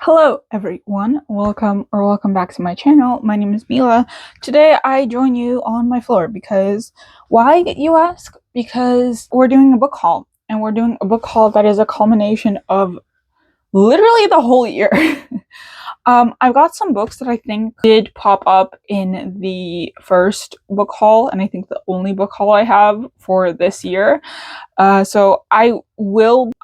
Hello everyone, welcome back to my channel. My name is Mila. Today I join you on my floor because, why you ask? Because we're doing a book haul, and we're doing a book haul that is a culmination of literally the whole year. I've got some books that I think did pop up in the first book haul, and I think the only book haul I have for this year. So I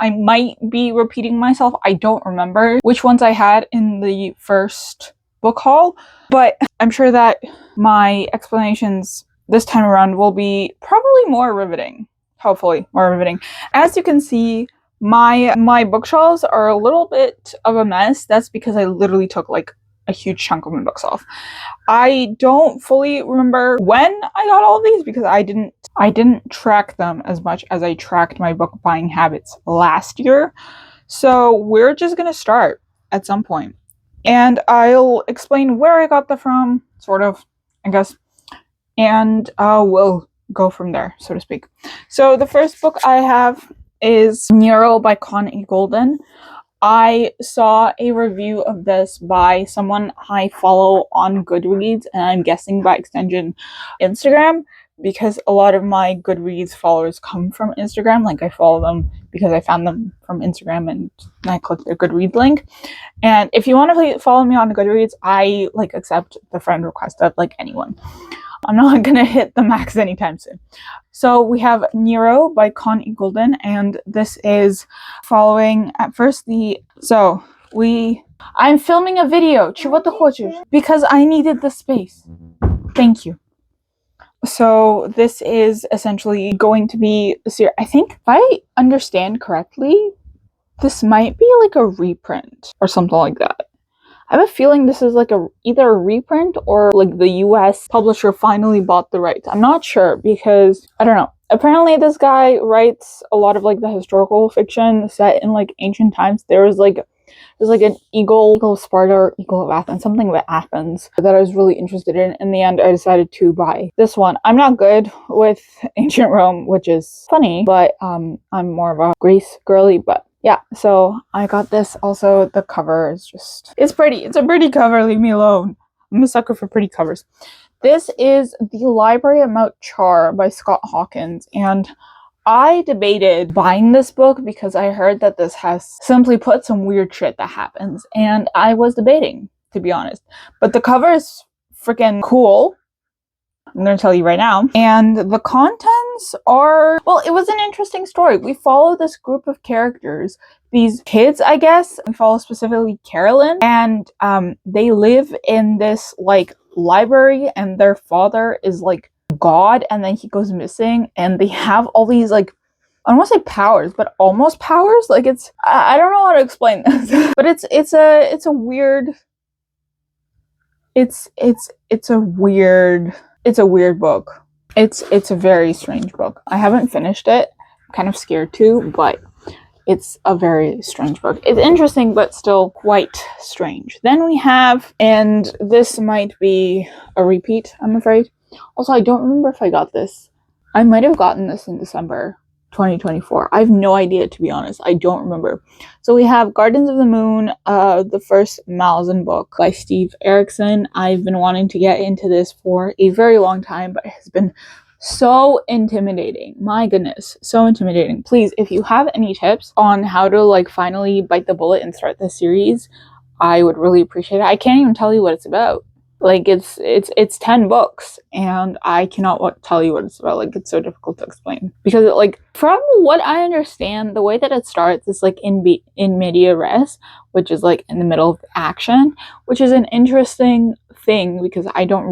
might be repeating myself. I don't remember which ones I had in the first book haul, but I'm sure that my explanations this time around will be probably more riveting. Hopefully more riveting. As you can see, my bookshelves are a little bit of a mess. That's because I literally took like a huge chunk of my books off. I don't fully remember when I got all of these because I didn't track them as much as I tracked my book buying habits last year. So we're just gonna start at some point, and I'll explain where I got them from, sort of, I guess, and we'll go from there, so to speak. So the first book I have is Nero by Connie Golden. I saw a review of this by someone I follow on Goodreads, and I'm guessing by extension Instagram, because a lot of my Goodreads followers come from Instagram. Like, I follow them because I found them from Instagram and I clicked their Goodreads link. And if you want to follow me on Goodreads, I accept the friend request of anyone. I'm not gonna hit the max anytime soon. So we have Nero by Connie Golden, and this is following at first I'm filming a video, because I needed the space. Thank you. So this is essentially going to be a series. I think, if I understand correctly, this might be like a reprint or something like that. I have a feeling this is either a reprint or the US publisher finally bought the rights. I'm not sure because, I don't know. Apparently this guy writes a lot of the historical fiction set in ancient times. There's an eagle of Sparta or eagle of Athens, something about Athens that I was really interested in. In the end, I decided to buy this one. I'm not good with ancient Rome, which is funny, but I'm more of a Greece girly, but yeah, so I got this. Also, the cover is it's pretty. It's a pretty cover, leave me alone. I'm a sucker for pretty covers. This is The Library at Mount Char by Scott Hawkins, and I debated buying this book because I heard that this has, simply put, some weird shit that happens, and I was debating, to be honest. But the cover is freaking cool. I'm going to tell you right now. And the contents are, well, it was an interesting story. We follow this group of characters, these kids, I guess. We follow specifically Carolyn, and they live in this library, and their father is God, and then he goes missing, and they have all these I don't want to say powers, but almost powers. I don't know how to explain this, but it's a weird book. It's a very strange book. I haven't finished it. I'm kind of scared too, but it's a very strange book. It's interesting, but still quite strange. Then we have, and this might be a repeat, I'm afraid. Also, I don't remember if I got this. I might have gotten this in December 2024. I have no idea, to be honest. I don't remember. So we have Gardens of the Moon, the first Malazan book by Steve Erickson. I've been wanting to get into this for a very long time, but it has been so intimidating. My goodness, so intimidating. Please, if you have any tips on how to finally bite the bullet and start this series, I would really appreciate it. I can't even tell you what it's about. It's 10 books, and I cannot tell you what it's about. It's so difficult to explain because from what I understand, the way that it starts is in media res, which is in the middle of action, which is an interesting thing because you don't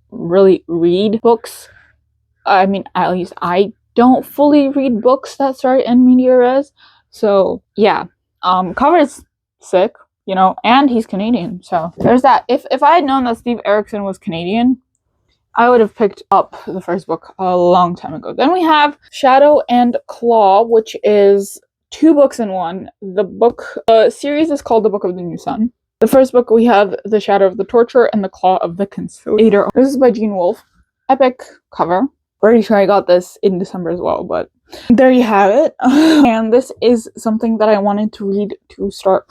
really read books. I mean, at least I don't fully read books that start in media res. So yeah, cover is sick. And he's Canadian, so there's that. If I had known that Steve Erickson was Canadian, I would have picked up the first book a long time ago. Then we have Shadow and Claw, which is 2 books in one. The series is called The Book of the New Sun. The first book, we have The Shadow of the Torturer and The Claw of the Conciliator. This is by Gene Wolfe. Epic cover. Pretty sure I got this in December as well, but there you have it. And this is something that I wanted to read to start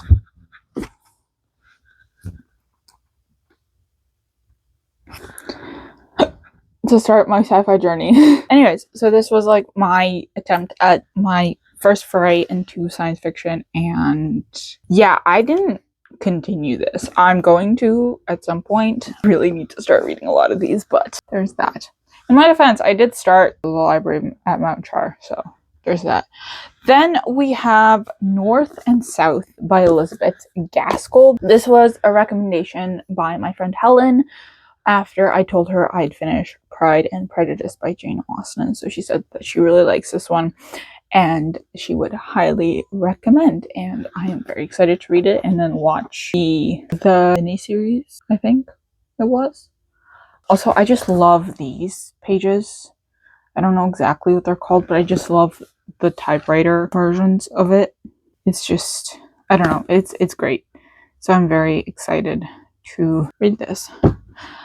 to start my sci-fi journey. Anyways, so this was like my attempt at my first foray into science fiction, and yeah, I didn't continue this. I'm going to at some point. Really need to start reading a lot of these, but there's that. In my defense, I did start the library at Mount Char, so there's that. Then we have North and South by Elizabeth Gaskell. This was a recommendation by my friend Helen after I told her I'd finished Pride and Prejudice by Jane Austen. So she said that she really likes this one and she would highly recommend, and I am very excited to read it and then watch the miniseries, I think it was. Also, I just love these pages. I don't know exactly what they're called, but I just love the typewriter versions of it. It's just, I don't know, it's great. So I'm very excited to read this.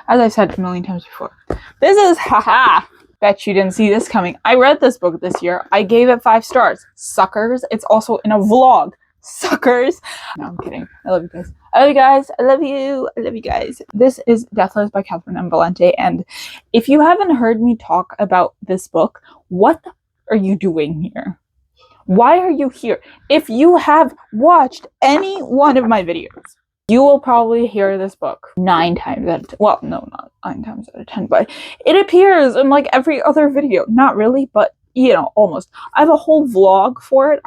As I said a million times before, this is, haha, bet you didn't see this coming. I read this book this year. I gave it 5 stars. Suckers. It's also in a vlog. Suckers. No, I'm kidding. I love you guys. I love you guys. I love you. I love you guys. This is Deathless by Catherine M. Valente, and if you haven't heard me talk about this book, what are you doing here? Why are you here? If you have watched any one of my videos, you will probably hear this book 9 times out of 10. Well, no, not 9 times out of 10, but it appears in like every other video. Not really, but you know, almost. I have a whole vlog for it.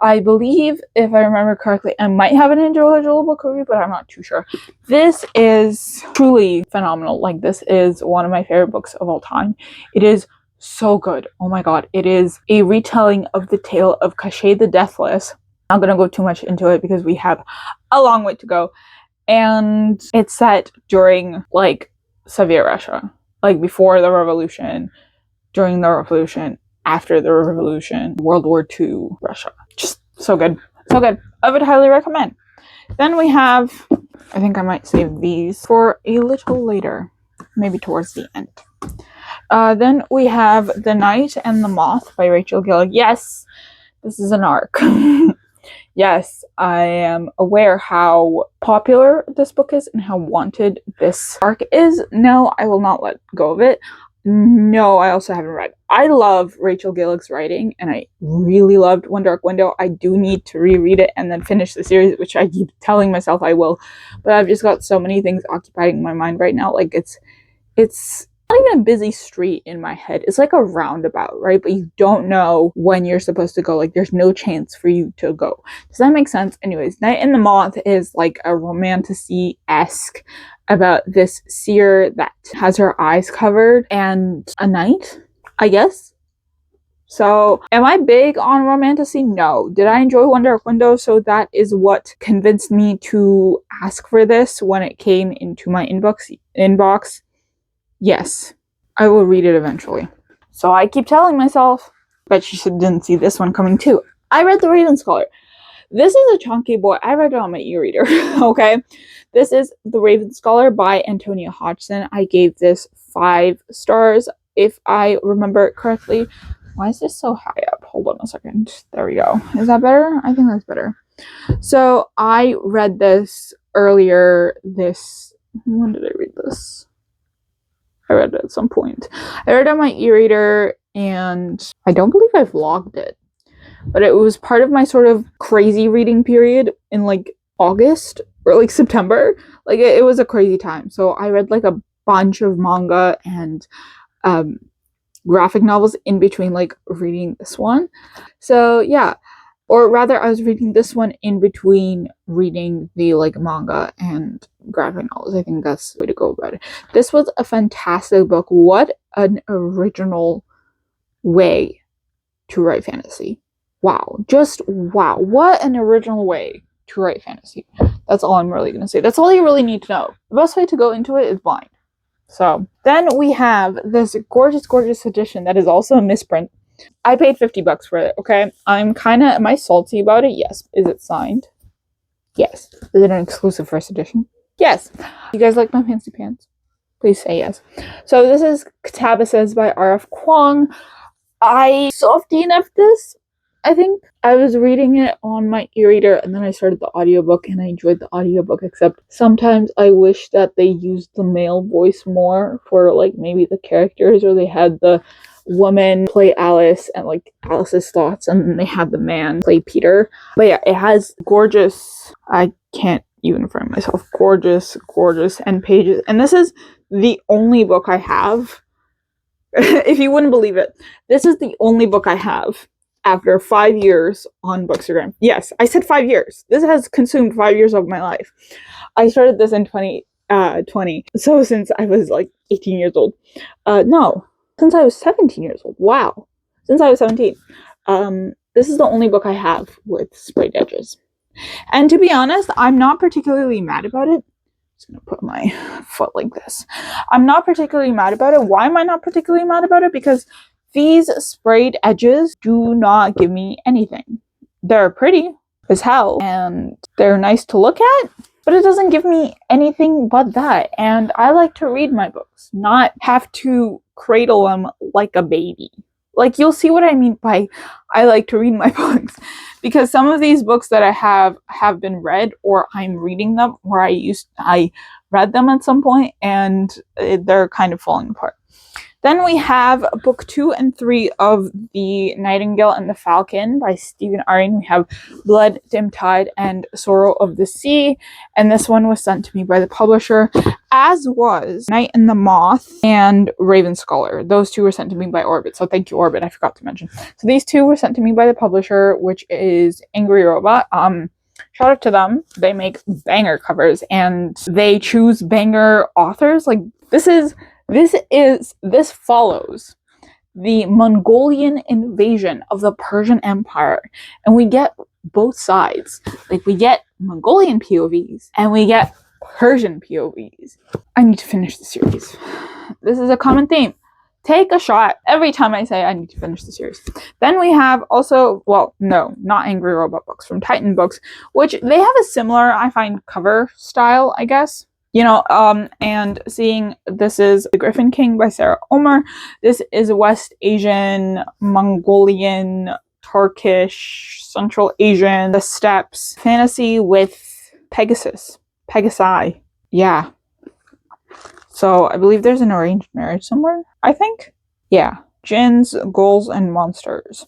I believe, if I remember correctly, I might have an individual book review, but I'm not too sure. This is truly phenomenal. Like, this is one of my favorite books of all time. It is so good. Oh my god. It is a retelling of the tale of Cachet the Deathless. I'm not going to go too much into it because we have a long way to go. And it's set during, like, Soviet Russia. Like, before the revolution, during the revolution, after the revolution, World War II Russia. Just so good. So good. I would highly recommend. Then we have, I think I might save these for a little later. Maybe towards the end. Then we have The Night and the Moth by Rachel Gillig. Yes, this is an arc. Yes, I am aware how popular this book is and how wanted this arc is. No, I will not let go of it. No, I also haven't read. I love Rachel Gillig's writing, and I really loved One Dark Window. I do need to reread it and then finish the series, which I keep telling myself I will. But I've just got so many things occupying my mind right now. Like, it's not even a busy street in my head. It's like a roundabout, right? But you don't know when you're supposed to go. Like, there's no chance for you to go. Does that make sense? Anyways, Night and the Moth is like a romantasy-esque about this seer that has her eyes covered and a knight, I guess. So, am I big on romantasy? No. Did I enjoy One Dark Window? So that is what convinced me to ask for this when it came into my inbox. Yes, I will read it eventually. So I keep telling myself, but you didn't see this one coming too. I read The Raven Scholar. This is a chunky boy. I read it on my e-reader, okay? This is The Raven Scholar by Antonia Hodgson. I gave this 5 stars, if I remember it correctly. Why is this so high up? Hold on a second. There we go. Is that better? I think that's better. So I read this earlier when did I read this? I read it at some point. I read it on my e-reader, and I don't believe I vlogged it. But it was part of my sort of crazy reading period in like August or like September. Like, it was a crazy time. So I read like a bunch of manga and graphic novels in between like reading this one. So yeah. Or rather, I was reading this one in between reading the like manga and graphic novels. I think that's the way to go about it. This was a fantastic book. What an original way to write fantasy. Wow. Just wow. What an original way to write fantasy. That's all I'm really going to say. That's all you really need to know. The best way to go into it is blind. So then we have this gorgeous, gorgeous edition that is also a misprint. I paid $50 for it, okay? Am I salty about it? Yes. Is it signed? Yes. Is it an exclusive first edition? Yes. You guys like my fancy pants? Please say yes. So this is Catabasis by R.F. Kuang. I soft DNF'd this. I think I was reading it on my e-reader and then I started the audiobook and I enjoyed the audiobook, except sometimes I wish that they used the male voice more for like maybe the characters, or they had the woman play Alice and like Alice's thoughts, and then they had the man play Peter. But yeah, it has gorgeous, I can't even frame myself, gorgeous end pages. And this is the only book I have. If you wouldn't believe it, this is the only book I have after 5 years on Bookstagram. Yes, I said 5 years. This has consumed 5 years of my life. I started this in 2020. So since I was like 18 years old. No, since I was 17 years old. Wow. Since I was 17. This is the only book I have with sprayed edges. And to be honest, I'm not particularly mad about it. I'm just gonna put my foot like this. I'm not particularly mad about it. Why am I not particularly mad about it? Because these sprayed edges do not give me anything. They're pretty as hell and they're nice to look at, but it doesn't give me anything but that. And I like to read my books, not have to cradle them like a baby. Like, you'll see what I mean by I like to read my books, because some of these books that I have been read, or I'm reading them, or I read them at some point and they're kind of falling apart. Then we have book 2 and 3 of The Nightingale and the Falcon by Stephen Aryan. We have Blood, Dim Tide, and Sorrow of the Sea. And this one was sent to me by the publisher, as was Night and the Moth and Raven Scholar. Those two were sent to me by Orbit. So thank you, Orbit. I forgot to mention. So these two were sent to me by the publisher, which is Angry Robot. Shout out to them. They make banger covers and they choose banger authors. Like, this follows the Mongolian invasion of the Persian Empire, and we get both sides. Like, we get Mongolian POVs and we get Persian POVs. I need to finish the series. This is a common theme. Take a shot every time I say I need to finish the series. Then we have also, well, no, not Angry Robot books, from Titan Books, which they have a similar, I find, cover style, I guess. You know, and seeing this is The Griffin King by Sarah Omer. This is West Asian, Mongolian, Turkish, Central Asian, the steppes, fantasy with Pegasi. Yeah. So I believe there's an arranged marriage somewhere, I think. Yeah. Jinns, ghouls, and monsters.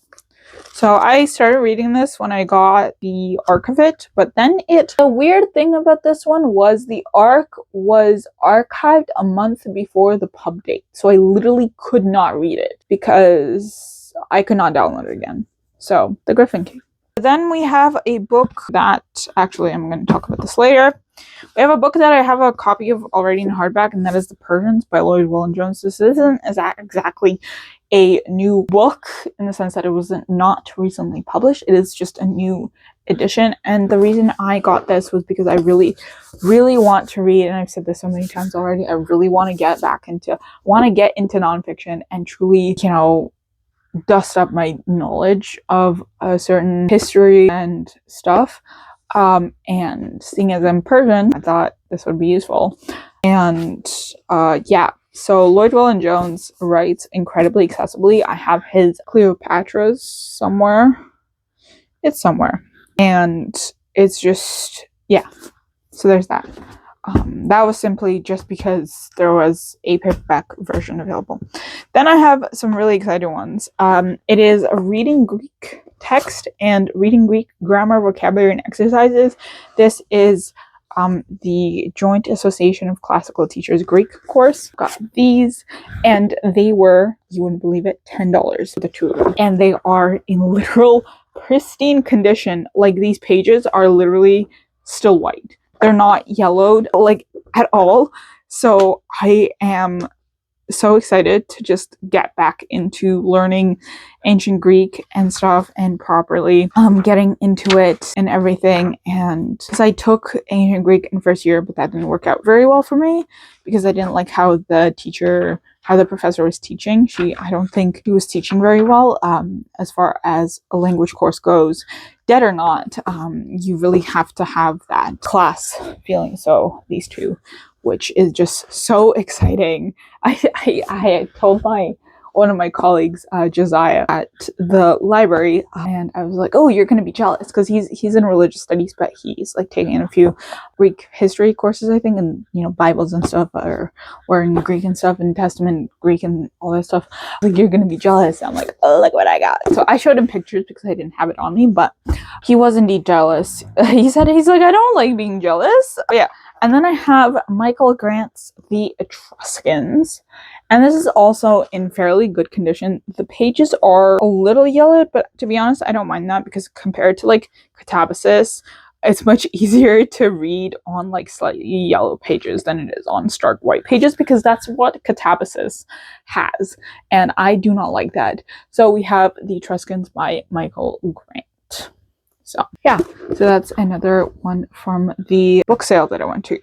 So I started reading this when I got the arc of it, but then the weird thing about this one was the arc was archived a month before the pub date. So I literally could not read it because I could not download it again. So, The Griffin King. Then we have a book that, actually I'm going to talk about this later. We have a book that I have a copy of already in hardback, and that is The Persians by Lloyd William-Jones. This isn't exactly a new book in the sense that it was not recently published. It is just a new edition, and the reason I got this was because I really want to read, and I've said this so many times already, I really want to get into nonfiction and truly, you know, dust up my knowledge of a certain history and stuff. And seeing as I'm Persian, I thought this would be useful. And yeah, so Lloyd William-Jones writes incredibly accessibly. I have his Cleopatra's somewhere. It's somewhere. And it's just, yeah. So there's that. That was simply just because there was a paperback version available. Then I have some really exciting ones. It is Reading Greek Text and Reading Greek Grammar, Vocabulary, and Exercises. This is the Joint Association of Classical Teachers Greek course. Got these, and they were, you wouldn't believe it, $10 for the two of them. And they are in literal pristine condition. Like, these pages are literally still white. They're not yellowed, like, at all. So I am so excited to just get back into learning ancient Greek and stuff, and properly getting into it and everything. And because I took ancient Greek in first year, but that didn't work out very well for me because I didn't like how the professor was teaching. I don't think he was teaching very well as far as a language course goes. Dead or not, you really have to have that class feeling. So these two, which is just so exciting. I told my one of my colleagues, Josiah, at the library, and I was like, oh, you're gonna be jealous, because he's in religious studies, but he's like taking a few Greek history courses, I think, and Bibles and stuff, or in Greek and stuff, and Testament Greek and all that stuff. Like, you're gonna be jealous. I'm like, oh, look what I got. So I showed him pictures because I didn't have it on me, but he was indeed jealous. He's like, I don't like being jealous. But yeah. And then I have Michael Grant's The Etruscans. And this is also in fairly good condition. The pages are a little yellowed, but to be honest, I don't mind that, because compared to like Catabasis, it's much easier to read on like slightly yellow pages than it is on stark white pages, because that's what Catabasis has. And I do not like that. So we have The Etruscans by Michael Grant. So yeah, so that's another one from the book sale that I went to.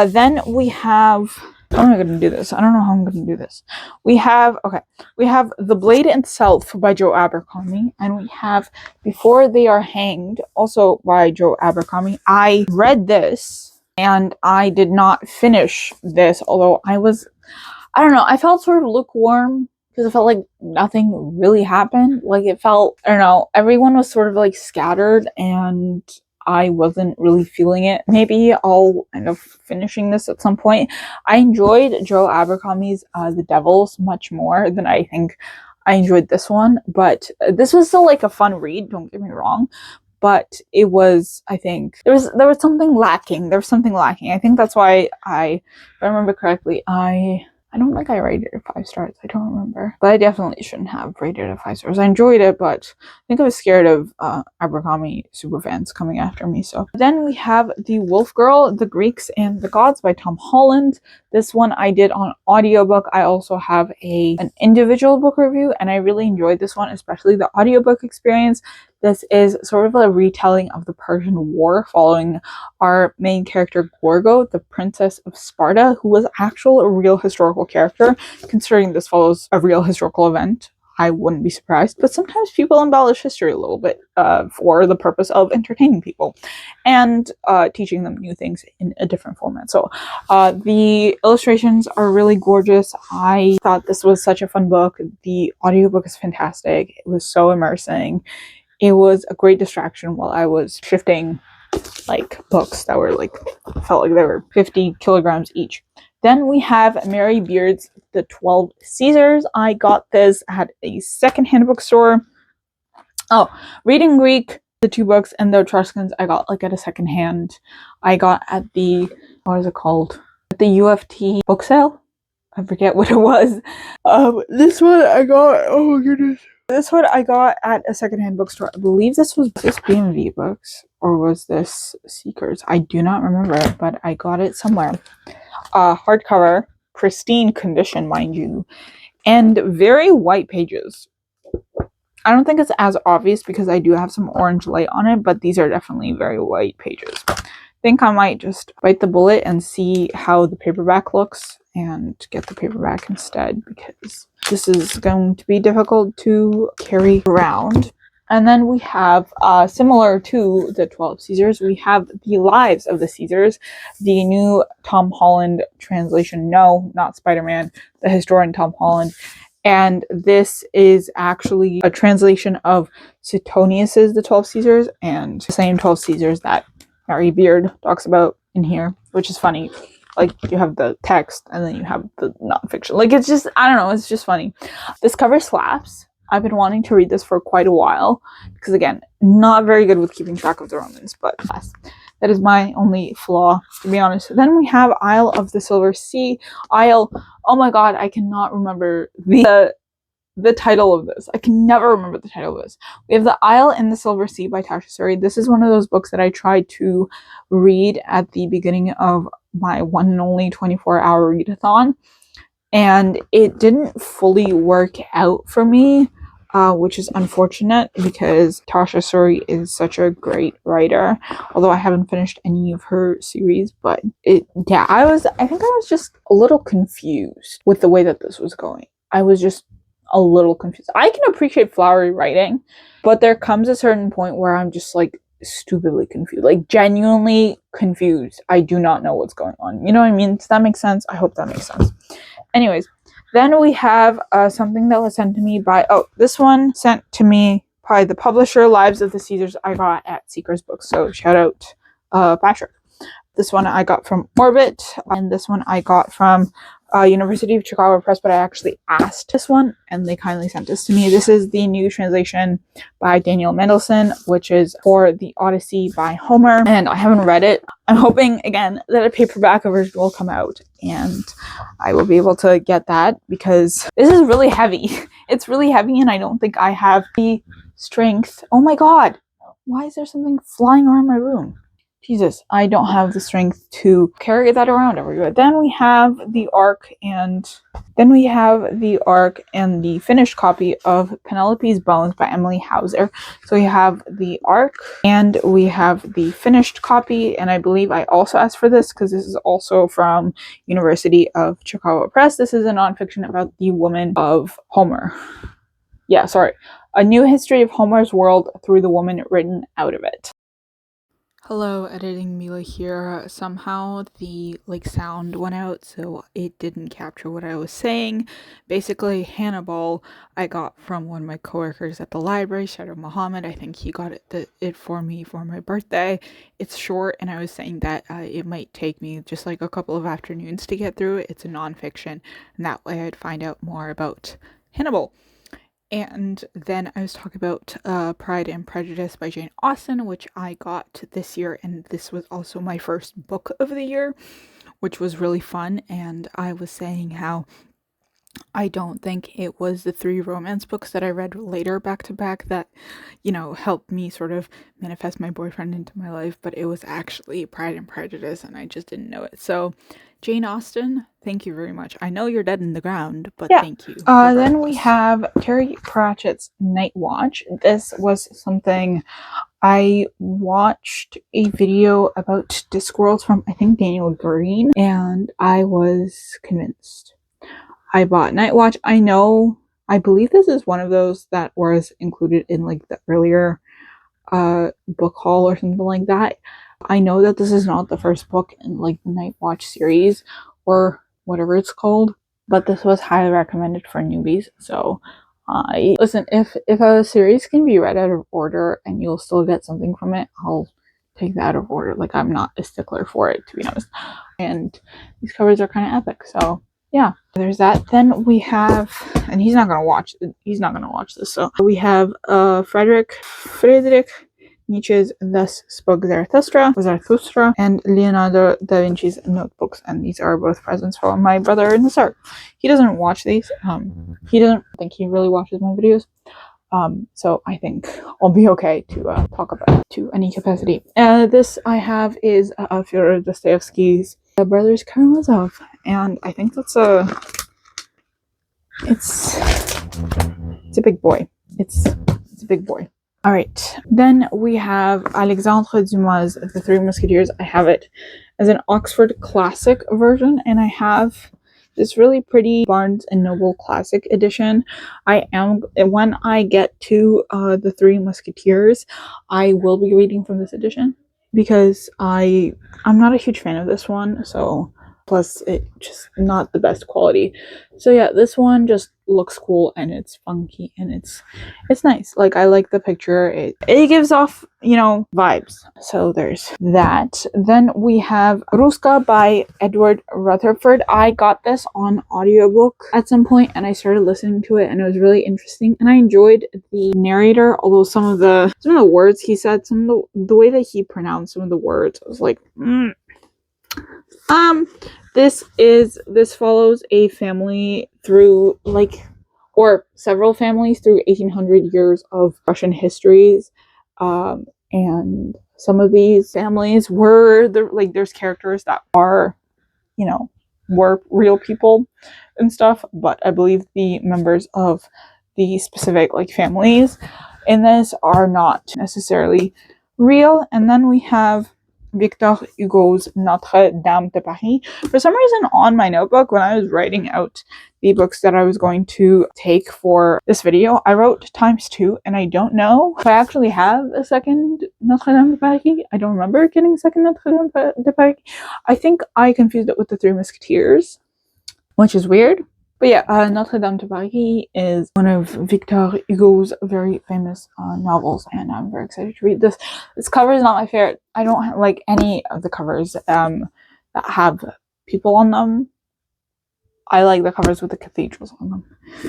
Then we have, how am I going to do this? I don't know how I'm going to do this. We have The Blade Itself by Joe Abercrombie, and we have Before They Are Hanged, also by Joe Abercrombie. I read this, and I did not finish this, although I don't know, I felt sort of lukewarm, because it felt like nothing really happened. Like, it felt, I don't know, everyone was sort of like scattered, and I wasn't really feeling it. Maybe I'll end up finishing this at some point. I enjoyed Joe Abercrombie's The Devils much more than I think I enjoyed this one, but this was still like a fun read, don't get me wrong. But it was, I think, there was something lacking. There was something lacking. I think that's why if I remember correctly, I don't think I rated it 5 stars. I don't remember. But I definitely shouldn't have rated it 5 stars. I enjoyed it, but I think I was scared of Abercrombie superfans coming after me. So then we have The Wolf Girl, The Greeks and the Gods by Tom Holland. This one I did on audiobook. I also have an individual book review, and I really enjoyed this one, especially the audiobook experience. This is sort of a retelling of the Persian War, following our main character Gorgo, the Princess of Sparta, who was a real historical character. Considering this follows a real historical event, I wouldn't be surprised. But sometimes people embellish history a little bit for the purpose of entertaining people and teaching them new things in a different format. So the illustrations are really gorgeous. I thought this was such a fun book. The audiobook is fantastic. It was so immersing. It was a great distraction while I was shifting like books that were like, felt like they were 50 kilograms each. Then we have Mary Beard's The 12 Caesars. I got this at a secondhand bookstore. Oh, Reading Greek, the 2 books, and The Etruscans I got like at a secondhand. I got at the, what is it called? At the UFT book sale. I forget what it was. This one I got, oh my goodness. This one I got at a secondhand bookstore. I believe this BMV Books, or was this Seekers? I do not remember, but I got it somewhere. Hardcover, pristine condition, mind you, and very white pages. I don't think it's as obvious because I do have some orange light on it, but these are definitely very white pages. I think I might just bite the bullet and see how the paperback looks and get the paperback instead, because this is going to be difficult to carry around. And then we have, similar to the 12 Caesars, we have The Lives of the Caesars, the new Tom Holland translation. No, not Spider-Man, the historian Tom Holland. And this is actually a translation of Suetonius's The 12 Caesars, and the same 12 Caesars that Mary Beard talks about in here, which is funny. Like, you have the text and then you have the nonfiction. Like, it's just, I don't know, it's just funny. This cover slaps. I've been wanting to read this for quite a while because, again, not very good with keeping track of the Romans, but yes, that is my only flaw, to be honest. Then we have Isle of the Silver Sea. Oh my god, I cannot remember the title of this. I can never remember the title of this. We have The Isle in the Silver Sea by Tasha Suri. This is one of those books that I tried to read at the beginning of my one and only 24-hour readathon, and it didn't fully work out for me, which is unfortunate because Tasha Suri is such a great writer, although I haven't finished any of her series. But I think I was just a little confused with the way that this was going. I was just a little confused. I can appreciate flowery writing, but there comes a certain point where I'm just like stupidly confused, like genuinely confused. I do not know what's going on. You know what I mean? Does that make sense? I hope that makes sense. Anyways, Then we have something that was sent to me by, this one sent to me by the publisher, Lives of the Caesars, I got at Seeker's Books. So shout out Patrick. This one I got from Orbit, and this one I got from University of Chicago Press, but I actually asked this one, and they kindly sent this to me. This is the new translation by Daniel Mendelsohn, which is for the Odyssey by Homer, and I haven't read it. I'm hoping, again, that a paperback version will come out, and I will be able to get that, because this is really heavy. It's really heavy, and I don't think I have the strength. Oh my god! Why is there something flying around my room? Jesus, I don't have the strength to carry that around everywhere. Then we have the arc and the finished copy of Penelope's Bones by Emily Hauser. So we have the arc and we have the finished copy, and I believe I also asked for this because this is also from University of Chicago Press. This is a nonfiction about the woman of Homer. Yeah, sorry. A new history of Homer's world through the woman written out of it. Hello, editing Mila here. Somehow the sound went out, so it didn't capture what I was saying. Basically, Hannibal I got from one of my coworkers at the library, shout out Mohammed. I think he got it for me for my birthday. It's short, and I was saying that it might take me just like a couple of afternoons to get through it. It's a nonfiction, and that way I'd find out more about Hannibal. And then I was talking about Pride and Prejudice by Jane Austen, which I got this year, and this was also my first book of the year, which was really fun. And I was saying how I don't think it was the 3 romance books that I read later back to back that, helped me sort of manifest my boyfriend into my life, but it was actually Pride and Prejudice, and I just didn't know it. So, Jane Austen, thank you very much. I know you're dead in the ground, but yeah. Thank you. Then we have Terry Pratchett's Night Watch. This was something I watched a video about Discworld from, I think, Daniel Green, and I was convinced. I bought Night Watch. I believe this is one of those that was included in the earlier book haul or something like that. I know that this is not the first book in the Night Watch series or whatever it's called, but this was highly recommended for newbies. So listen, if a series can be read out of order and you'll still get something from it, I'll take that out of order. I'm not a stickler for it, to be honest. And these covers are kind of epic, so yeah, there's that. Then we have, and he's not gonna watch this, so we have Friedrich Nietzsche's Thus Spoke Zarathustra, and Leonardo da Vinci's Notebooks, and these are both presents from my brother in the start. He doesn't watch these. He doesn't think he really watches my videos. So I think I'll be okay to talk about it to any capacity. This I have is Fyodor Dostoevsky's The Brothers Karamazov, and I think that's it's a big boy. It's a big boy. All right, then we have Alexandre Dumas' The Three Musketeers. I have it as an Oxford Classic version, and I have this really pretty Barnes and Noble Classic edition. When I get to The Three Musketeers, I will be reading from this edition because I'm not a huge fan of this one, so plus it's just not the best quality. So yeah, this one just looks cool and it's funky and it's nice. I like the picture. It gives off, vibes. So there's that. Then we have Ruska by Edward Rutherford. I got this on audiobook at some point and I started listening to it and it was really interesting and I enjoyed the narrator, although some of the words he said, the way that he pronounced some of the words, I was like, this follows a family through or several families through 1800 years of Russian histories, and some of these families were there's characters that are, were real people and stuff, but I believe the members of the specific families in this are not necessarily real. And then we have Victor Hugo's Notre Dame de Paris. For some reason on my notebook, when I was writing out the books that I was going to take for this video, I wrote ×2, and I don't know if I actually have a second Notre Dame de Paris. I don't remember getting a second Notre Dame de Paris. I think I confused it with The Three Musketeers, which is weird. But yeah, Notre Dame de Paris is one of Victor Hugo's very famous novels, and I'm very excited to read this. This cover is not my favorite. I don't like any of the covers that have people on them. I like the covers with the cathedrals on them.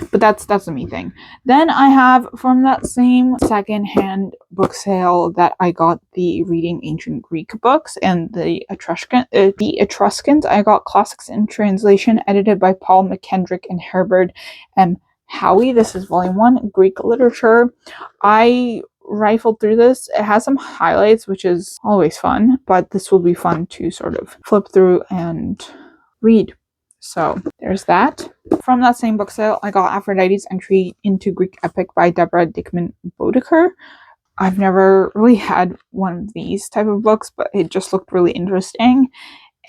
But that's the me thing. Then I have, from that same secondhand book sale, that I got the Reading Ancient Greek books and the Etruscans. I got Classics in Translation, edited by Paul McKendrick and Herbert M. Howie. This is volume 1, Greek literature. I rifled through this. It has some highlights, which is always fun, but this will be fun to sort of flip through and read. So there's that. From that same book sale, I got Aphrodite's Entry into Greek Epic by Deborah Dickman Bodeker. I've never really had one of these type of books, but it just looked really interesting.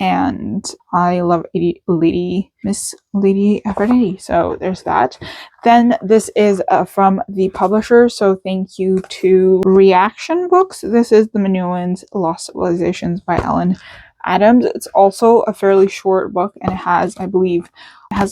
And I love Miss Lady Aphrodite. So there's that. Then this is from the publisher. So thank you to Reaction Books. This is The Minoans Lost Civilizations by Ellen Adams. It's also a fairly short book, and it has, I believe,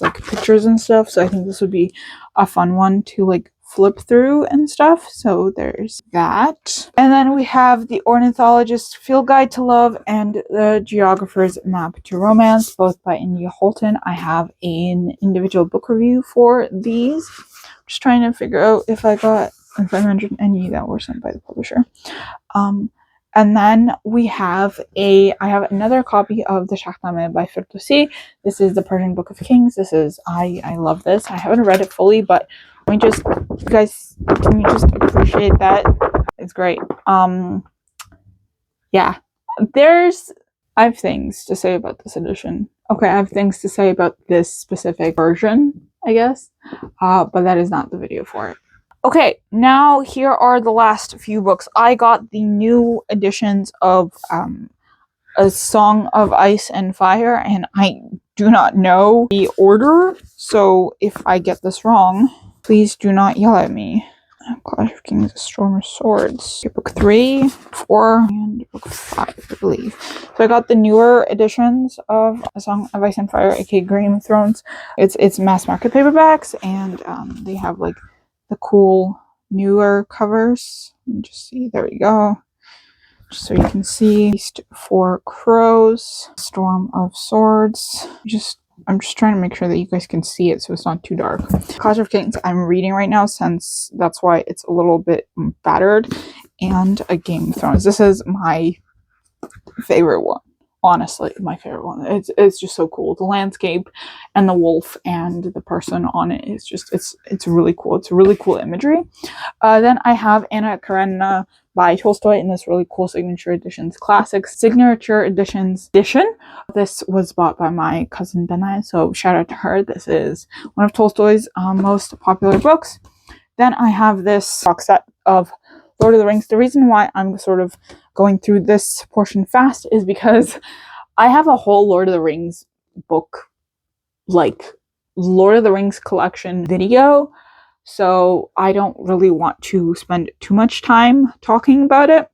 like pictures and stuff, so I think this would be a fun one to like flip through and stuff. So there's that. And then we have The Ornithologist's Field Guide to Love and The Geographer's Map to Romance, both by India Holton. I have an individual book review for these. I'm just trying to figure out if I mentioned any that were sent by the publisher. And then I have another copy of the Shahnameh by Firdausi. This is the Persian Book of Kings. I love this. I haven't read it fully, but you guys, can you just appreciate that? It's great. Yeah. I have things to say about this edition. Okay, I have things to say about this specific version, I guess. But that is not the video for it. Okay, now here are the last few books. I got the new editions of A Song of Ice and Fire, and I do not know the order, so if I get this wrong, please do not yell at me. Clash of Kings, A Storm of Swords. Okay, book 3, 4, and book 5, I believe. So I got the newer editions of A Song of Ice and Fire, aka Game of Thrones. It's mass market paperbacks, and they have like the cool newer covers. Let me just see. There we go. Just so you can see. Feast for Crows, Storm of Swords. I'm just trying to make sure that you guys can see it so it's not too dark. Clash of Kings I'm reading right now, since that's why it's a little bit battered. And A Game of Thrones. This is my favorite one. Honestly, my favorite one. It's just so cool. The landscape and the wolf and the person on it is just it's really cool. It's really cool imagery. Then I have Anna Karenina by Tolstoy in this really cool signature editions classics signature editions edition. This was bought by my cousin Dana, so shout out to her. This is one of Tolstoy's most popular books. Then I have this box set of Lord of the Rings. The reason why I'm sort of going through this portion fast is because I have a whole Lord of the Rings book, like Lord of the Rings collection video, so I don't really want to spend too much time talking about it.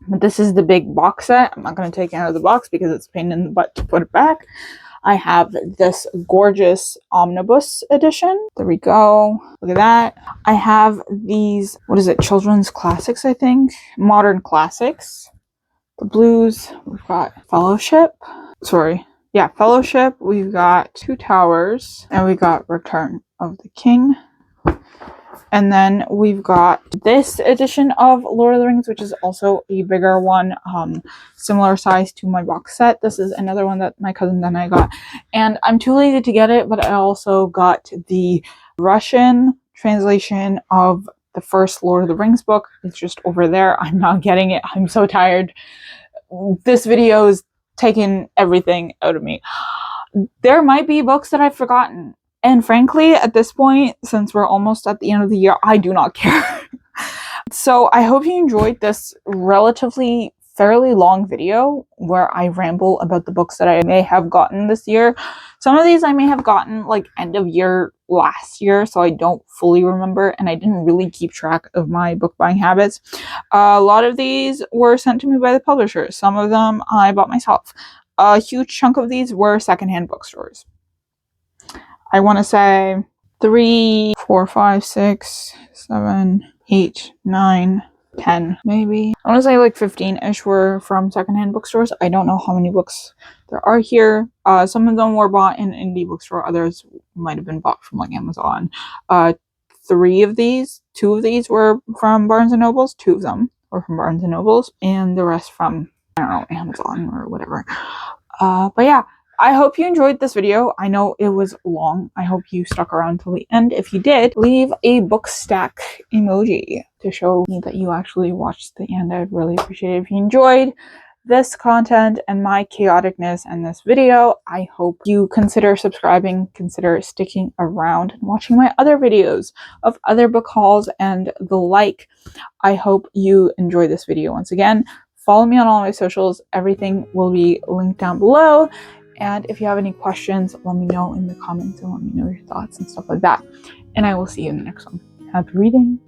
But this is the big box set. I'm not going to take it out of the box because it's a pain in the butt to put it back. I have this gorgeous omnibus edition. There we go. Look at that. I have these, what is it, children's classics, I think? Modern classics. The blues. We've got Fellowship. Fellowship. We've got Two Towers. And we got Return of the King. And then we've got this edition of Lord of the Rings, which is also a bigger one, similar size to my box set. This is another one that my cousin and I got. And I'm too lazy to get it, but I also got the Russian translation of the first Lord of the Rings book. It's just over there. I'm not getting it. I'm so tired. This video is taking everything out of me. There might be books that I've forgotten. And frankly, at this point, since we're almost at the end of the year, I do not care. So I hope you enjoyed this relatively fairly long video where I ramble about the books that I may have gotten this year. Some of these I may have gotten like end of year last year, so I don't fully remember, and I didn't really keep track of my book buying habits. A lot of these were sent to me by the publisher. Some of them I bought myself. A huge chunk of these were secondhand bookstores. I want to say 3, 4, 5, 6, 7, 8, 9, 10, maybe. I want to say like 15-ish were from secondhand bookstores. I don't know how many books there are here. Some of them were bought in indie bookstore. Others might have been bought from like Amazon. 2 of these were from Barnes & Nobles. 2 of them were from Barnes & Nobles. And the rest from, I don't know, Amazon or whatever. But yeah. I hope you enjoyed this video. I know it was long. I hope you stuck around till the end. If you did, leave a book stack emoji to show me that you actually watched the end. I'd really appreciate it. If you enjoyed this content and my chaoticness in this video, I hope you consider subscribing, consider sticking around and watching my other videos of other book hauls and the like. I hope you enjoy this video. Once again, follow me on all my socials. Everything will be linked down below. And if you have any questions, let me know in the comments and let me know your thoughts and stuff like that. And I will see you in the next one. Happy reading!